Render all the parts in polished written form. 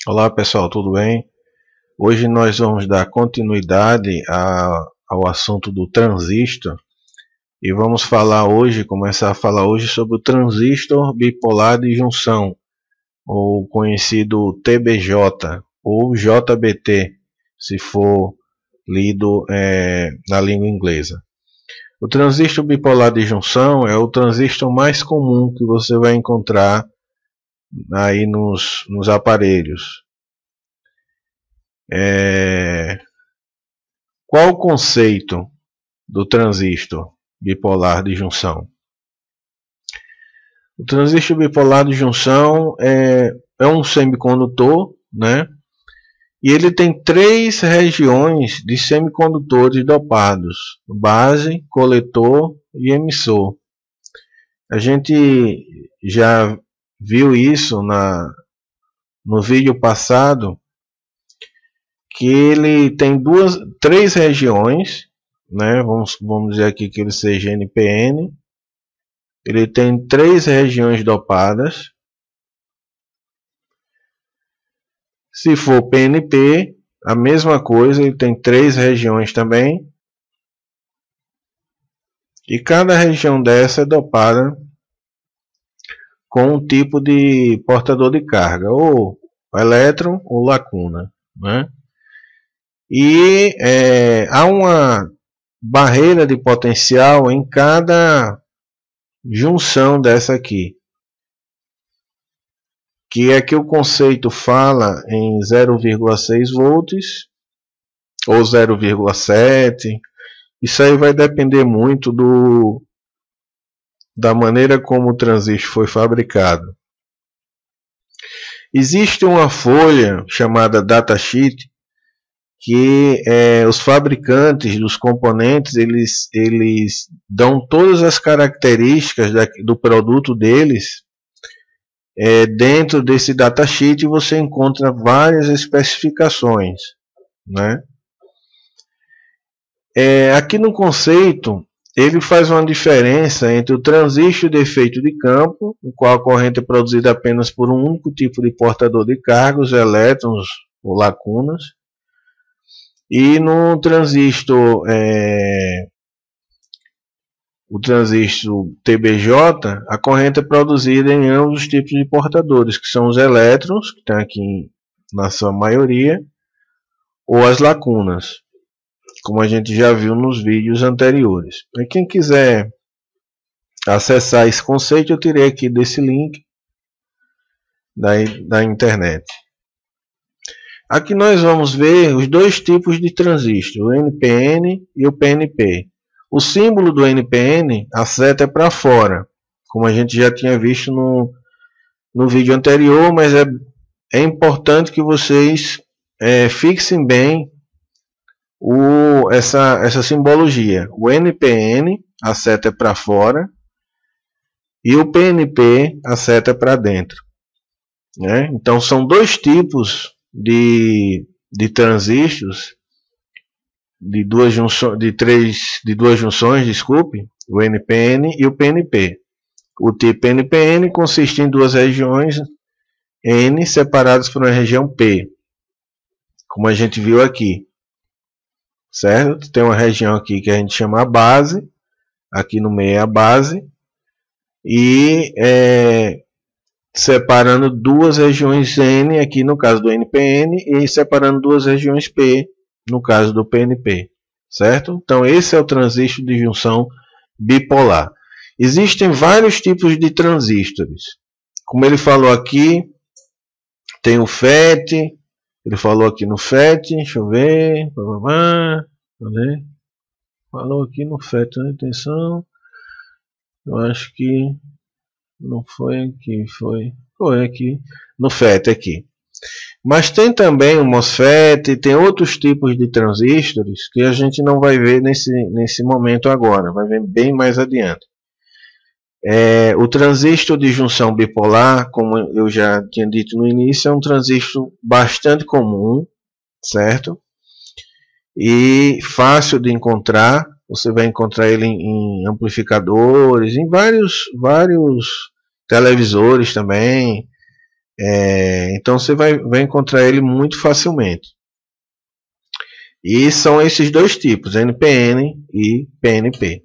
Olá pessoal, tudo bem? Hoje nós vamos dar continuidade ao assunto do transistor e vamos começar a falar hoje sobre o transistor bipolar de junção, ou conhecido TBJ ou JBT, se for lido na língua inglesa. O transistor bipolar de junção é o transistor mais comum que você vai encontrar aí nos aparelhos. Qual o conceito do transistor bipolar de junção? O transistor bipolar de junção é um semicondutor, né? E ele tem três regiões de semicondutores dopados: base, coletor e emissor. A gente já viu isso no vídeo passado, que ele tem três regiões, né? Vamos dizer aqui que ele seja NPN. Ele tem três regiões dopadas. Se for PNP, a mesma coisa, ele tem três regiões também. E cada região dessa é dopada com um tipo de portador de carga, ou elétron ou lacuna, né? E há uma barreira de potencial em cada junção dessa aqui, que é que o conceito fala em 0,6 volts ou 0,7. Isso aí vai depender muito da maneira como o transistor foi fabricado. Existe uma folha chamada datasheet, que os fabricantes dos componentes eles dão todas as características do produto deles. Dentro desse datasheet você encontra várias especificações, né? Aqui no conceito ele faz uma diferença entre o transistor de efeito de campo, no qual a corrente é produzida apenas por um único tipo de portador de carga, os elétrons ou lacunas, e no transistor o transistor TBJ, a corrente é produzida em ambos os tipos de portadores, que são os elétrons, que estão aqui na sua maioria, ou as lacunas, como a gente já viu nos vídeos anteriores. Para quem quiser acessar esse conceito, eu tirei aqui desse link da internet. Aqui nós vamos ver os dois tipos de transistor, o NPN e o PNP. O símbolo do NPN, a seta é para fora, como a gente já tinha visto no vídeo anterior, mas é importante que vocês fixem bem essa simbologia. O NPN, a seta é para fora, e o PNP, a seta é para dentro, né? Então são dois tipos de transistores de duas junções, desculpe, o NPN e o PNP. O tipo NPN consiste em duas regiões N separadas por uma região P, como a gente viu aqui, certo? Tem uma região aqui que a gente chama a base, aqui no meio é a base, e separando duas regiões N, aqui no caso do NPN, e separando duas regiões P, no caso do PNP, certo? Então esse é o transistor de junção bipolar. Existem vários tipos de transistores. Como ele falou aqui, tem o FET, ele falou aqui no FET, deixa eu ver, falou aqui no FET, né? Atenção, eu acho que não foi aqui, foi aqui no FET aqui. Mas tem também o MOSFET, tem outros tipos de transistores que a gente não vai ver nesse momento agora, vai ver bem mais adiante. O transistor de junção bipolar, como eu já tinha dito no início, é um transistor bastante comum, certo? E fácil de encontrar. Você vai encontrar ele em amplificadores, em vários televisores também. Então você vai encontrar ele muito facilmente. E são esses dois tipos, NPN e PNP.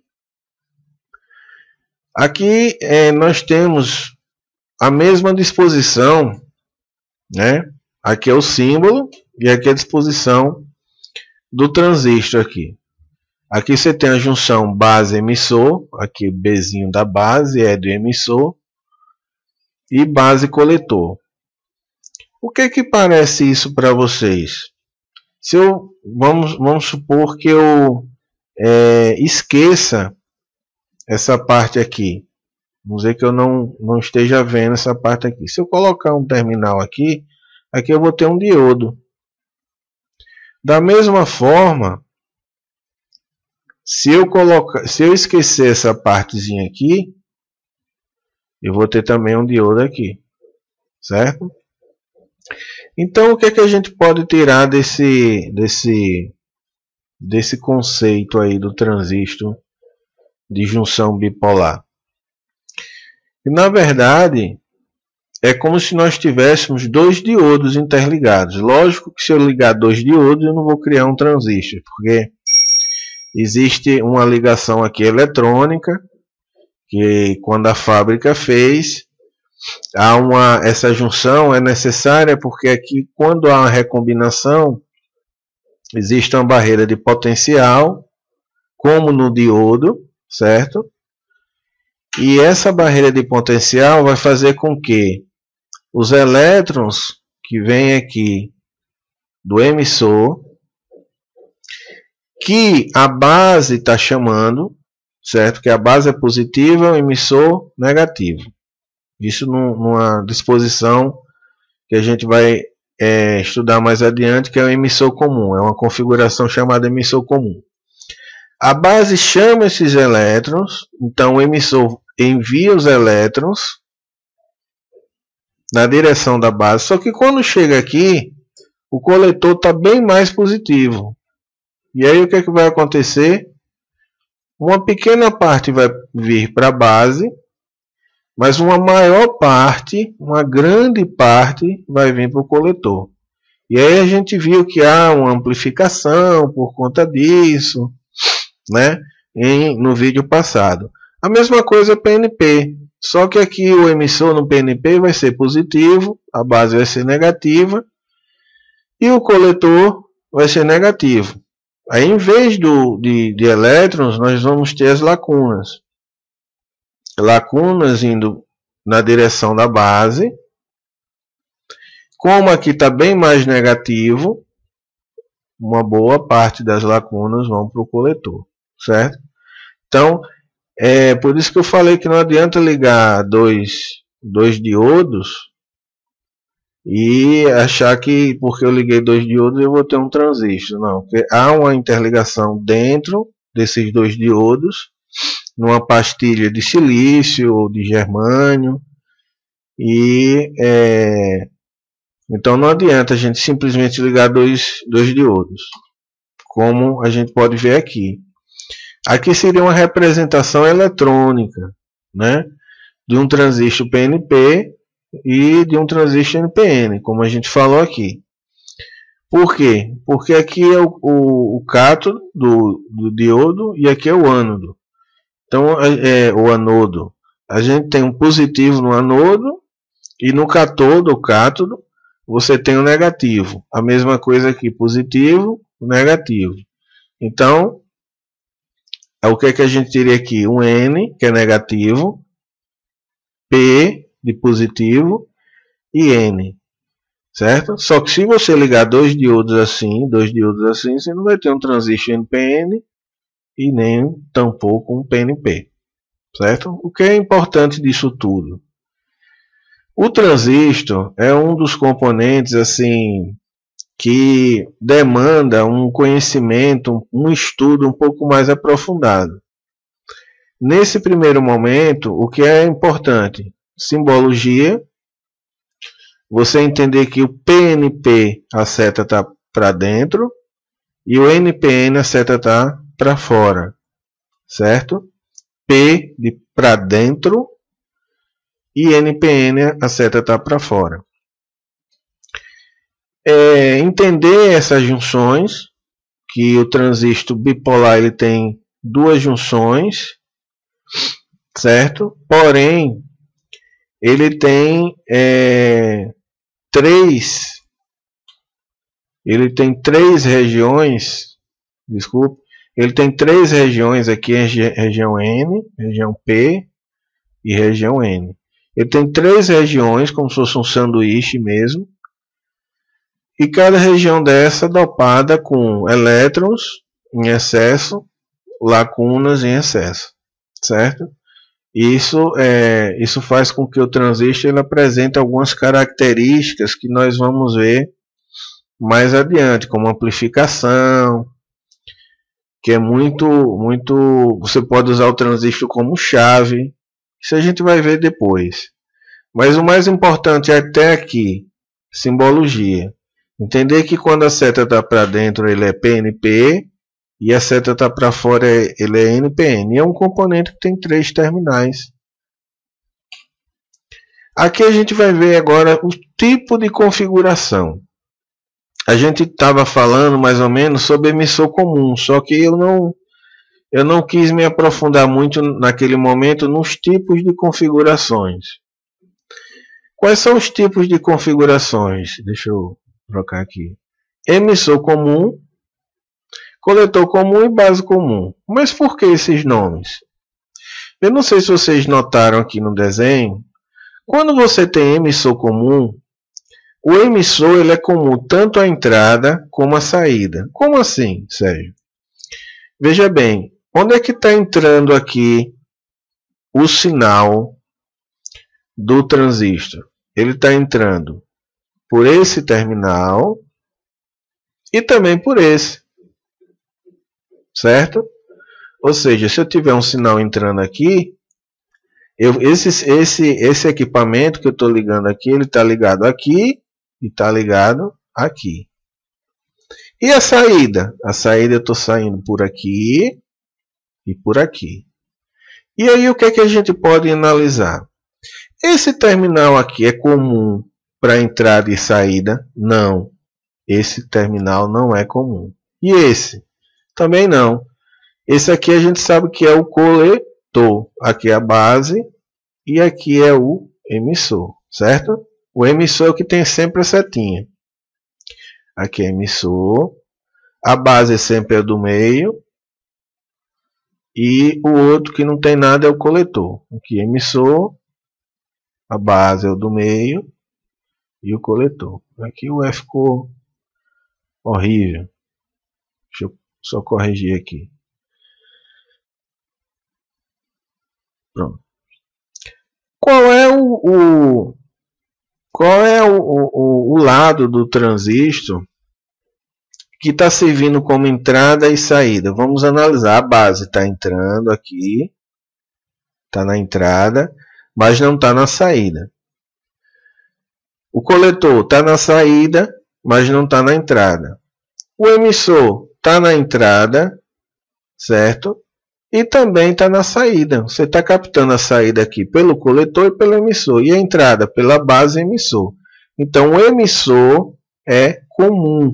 Aqui nós temos a mesma disposição, né? Aqui é o símbolo e aqui é a disposição do transistor aqui. Aqui você tem a junção base-emissor, aqui Bzinho da base é do emissor, e base-coletor. O que que parece isso para vocês? Vamos supor que eu esqueça essa parte aqui. Vamos dizer que eu não esteja vendo essa parte aqui. Se eu colocar um terminal aqui, aqui eu vou ter um diodo. Da mesma forma, se eu esquecer essa partezinha aqui, eu vou ter também um diodo aqui, certo? Então, o que é que a gente pode tirar desse conceito aí do transistor de junção bipolar? E, na verdade, é como se nós tivéssemos dois diodos interligados. Lógico que se eu ligar dois diodos, eu não vou criar um transistor, porque existe uma ligação aqui eletrônica, que quando a fábrica fez, essa junção é necessária, porque aqui quando há uma recombinação, existe uma barreira de potencial, como no diodo, certo? E essa barreira de potencial vai fazer com que os elétrons que vêm aqui do emissor, que a base está chamando, certo? Que a base é positiva, o emissor negativo. Isso numa disposição que a gente vai estudar mais adiante, que é o emissor comum. É uma configuração chamada emissor comum. A base chama esses elétrons, então o emissor envia os elétrons na direção da base. Só que quando chega aqui, o coletor está bem mais positivo. E aí o que é que vai acontecer? Uma pequena parte vai vir para a base, mas uma maior parte, uma grande parte, vai vir para o coletor. E aí a gente viu que há uma amplificação por conta disso, né? No vídeo passado. A mesma coisa PNP, só que aqui o emissor no PNP vai ser positivo, a base vai ser negativa, e o coletor vai ser negativo. Aí, em vez de elétrons, nós vamos ter as lacunas. Lacunas indo na direção da base. Como aqui está bem mais negativo, uma boa parte das lacunas vão para o coletor, certo? Então, é por isso que eu falei que não adianta ligar dois diodos e achar que porque eu liguei dois diodos eu vou ter um transistor. Não, porque há uma interligação dentro desses dois diodos, numa pastilha de silício ou de germânio, e então não adianta a gente simplesmente ligar dois diodos, como a gente pode ver aqui. Aqui seria uma representação eletrônica, né, de um transistor PNP e de um transistor NPN, como a gente falou aqui. Por quê? Porque aqui é o cátodo do diodo e aqui é o ânodo. Então, o anodo. A gente tem um positivo no anodo e no cátodo, o cátodo, você tem o negativo. A mesma coisa aqui, positivo, negativo. Então, o que é que a gente teria aqui? Um N, que é negativo, P de positivo e N, certo? Só que se você ligar dois diodos assim, você não vai ter um transistor NPN e nem tampouco um PNP, certo? O que é importante disso tudo? O transistor é um dos componentes assim que demanda um conhecimento, um estudo um pouco mais aprofundado. Nesse primeiro momento, o que é importante? Simbologia, você entender que o PNP, a seta está para dentro, e o NPN, a seta está para fora, certo? P de para dentro, e NPN, a seta está para fora. entender essas junções, que o transistor bipolar ele tem duas junções, certo? Porém, ele tem três regiões, desculpe, ele tem três regiões aqui, região N, região P e região N. Ele tem três regiões, como se fosse um sanduíche mesmo, e cada região dessa dopada com elétrons em excesso, lacunas em excesso, certo? Isso faz com que o transistor ele apresente algumas características que nós vamos ver mais adiante, como amplificação, que é muito. Você pode usar o transistor como chave. Isso a gente vai ver depois. Mas o mais importante até aqui, simbologia. Entender que quando a seta está para dentro ele é PNP e a seta está para fora ele é NPN. E é um componente que tem três terminais. Aqui a gente vai ver agora o tipo de configuração. A gente estava falando mais ou menos sobre emissor comum, só que eu não quis me aprofundar muito naquele momento nos tipos de configurações. Quais são os tipos de configurações? Deixa eu trocar aqui. Emissor comum, coletor comum e base comum. Mas por que esses nomes? Eu não sei se vocês notaram aqui no desenho. Quando você tem emissor comum, o emissor ele é comum tanto à entrada como à saída. Como assim, Sérgio? Veja bem, onde é que está entrando aqui o sinal do transistor? Ele está entrando por esse terminal e também por esse, certo? Ou seja, se eu tiver um sinal entrando aqui, esse equipamento que eu estou ligando aqui, ele está ligado aqui e está ligado aqui. E a saída? A saída eu estou saindo por aqui e por aqui. E aí o que é que a gente pode analisar? Esse terminal aqui é comum para entrada e saída? Não. Esse terminal não é comum. E esse? Também não. Esse aqui a gente sabe que é o coletor. Aqui é a base e aqui é o emissor, certo? O emissor é o que tem sempre a setinha. Aqui é emissor. A base sempre é do meio. E o outro que não tem nada é o coletor. Aqui é emissor. A base é o do meio. E o coletor. Aqui o F ficou horrível. Deixa eu só corrigir aqui. Pronto. Qual é o lado do transistor que está servindo como entrada e saída? Vamos analisar. A base está entrando aqui, está na entrada, mas não está na saída. O coletor está na saída, mas não está na entrada. O emissor está na entrada, certo? E também está na saída. Você está captando a saída aqui pelo coletor e pelo emissor. E a entrada pela base e emissor. Então, o emissor é comum.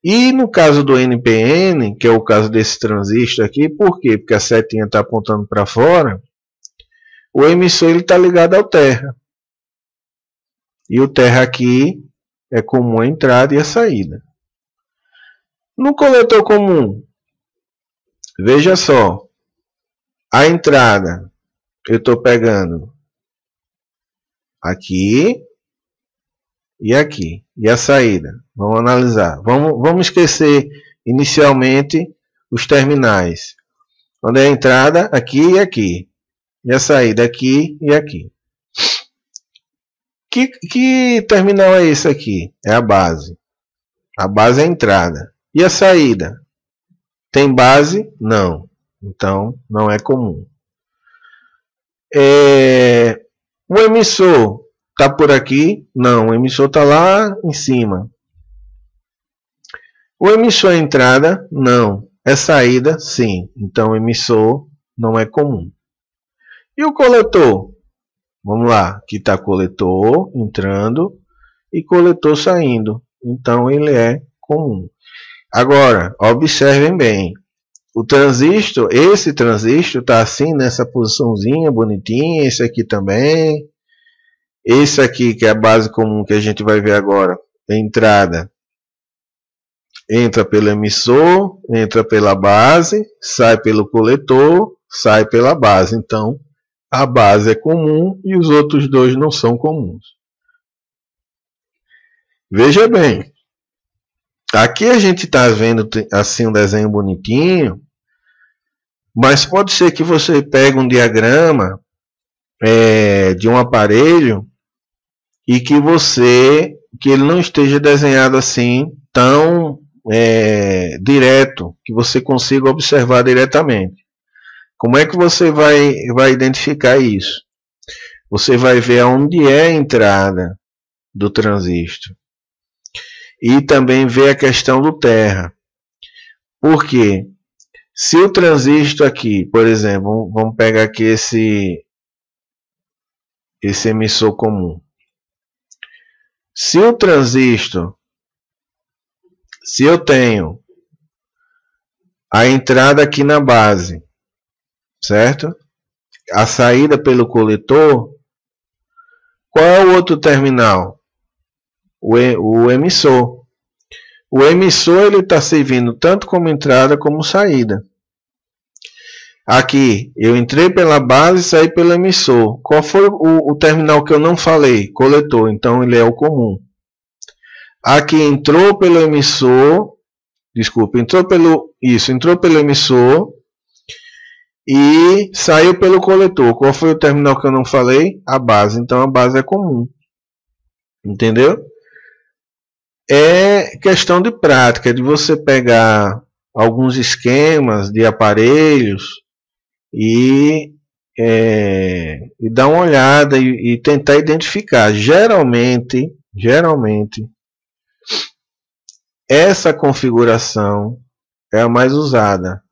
E no caso do NPN, que é o caso desse transistor aqui, por quê? Porque a setinha está apontando para fora. O emissor está ligado ao terra. E o terra aqui é comum a entrada e a saída. No coletor comum, veja só, a entrada eu estou pegando aqui e aqui. E a saída? Vamos analisar. Vamos esquecer inicialmente os terminais. Onde é a entrada? Aqui e aqui. E a saída? Aqui e aqui. Que terminal é esse aqui? É a base. A base é a entrada. E a saída? Tem base? Não. Então, não é comum. O emissor está por aqui? Não. O emissor está lá em cima. O emissor é entrada? Não. É saída? Sim. Então, o emissor não é comum. E o coletor? Vamos lá. Aqui está coletor entrando. e coletor saindo. Então ele é comum. Agora, observem bem. O transistor, esse transistor está assim nessa posiçãozinha bonitinha, esse aqui também. Esse aqui que é a base comum que a gente vai ver agora, a entrada. Entra pelo emissor, entra pela base, sai pelo coletor, sai pela base. Então, a base é comum e os outros dois não são comuns. Veja bem, aqui a gente está vendo assim um desenho bonitinho, mas pode ser que você pegue um diagrama de um aparelho e que ele não esteja desenhado assim tão direto, que você consiga observar diretamente. Como é que você vai identificar isso? Você vai ver onde é a entrada do transistor. E também ver a questão do terra. Por quê? Se o transistor aqui, por exemplo, vamos pegar aqui esse emissor comum. Se o transistor, se eu tenho a entrada aqui na base, certo? A saída pelo coletor, qual é o outro terminal? O emissor. O emissor ele está servindo tanto como entrada como saída. Aqui, eu entrei pela base e saí pelo emissor. Qual foi o terminal que eu não falei? Coletor, então ele é o comum. Aqui entrou pelo emissor, desculpa, entrou pelo emissor e saiu pelo coletor. Qual foi o terminal que eu não falei? A base, então a base é comum. Entendeu? É questão de prática, de você pegar alguns esquemas de aparelhos e dar uma olhada e tentar identificar. Geralmente, essa configuração é a mais usada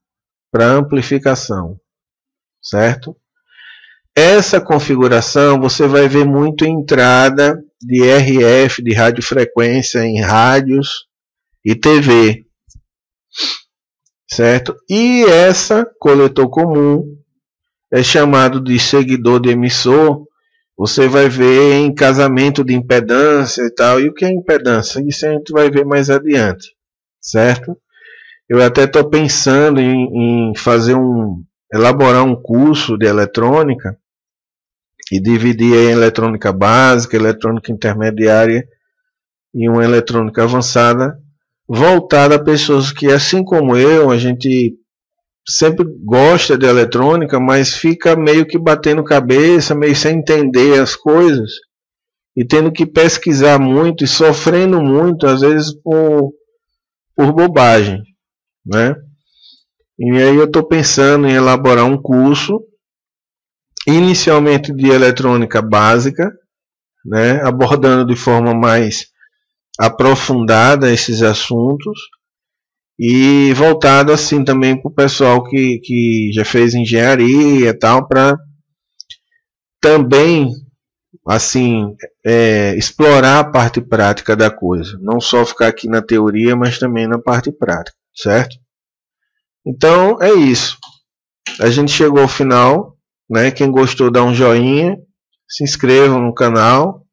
para amplificação, certo? Essa configuração você vai ver muito em entrada de RF, de radiofrequência em rádios e TV, certo? E essa coletor comum é chamado de seguidor de emissor. Você vai ver em casamento de impedância e tal. E o que é impedância? Isso a gente vai ver mais adiante, certo? Eu até estou pensando em elaborar um curso de eletrônica e dividir em eletrônica básica, eletrônica intermediária e uma eletrônica avançada, voltada a pessoas que, assim como eu, a gente sempre gosta de eletrônica, mas fica meio que batendo cabeça, meio sem entender as coisas, e tendo que pesquisar muito e sofrendo muito, às vezes por bobagem, né? E aí eu estou pensando em elaborar um curso, inicialmente de eletrônica básica, né, abordando de forma mais aprofundada esses assuntos e voltado assim também para o pessoal que já fez engenharia e tal, para também assim explorar a parte prática da coisa, não só ficar aqui na teoria, mas também na parte prática, certo? Então é isso, a gente chegou ao final, né? Quem gostou, dá um joinha, se inscreva no canal,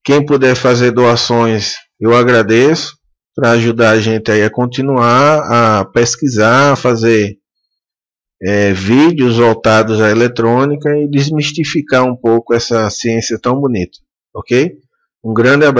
quem puder fazer doações eu agradeço, para ajudar a gente aí a continuar a pesquisar, a fazer vídeos voltados à eletrônica e desmistificar um pouco essa ciência tão bonita, ok? Um grande abraço.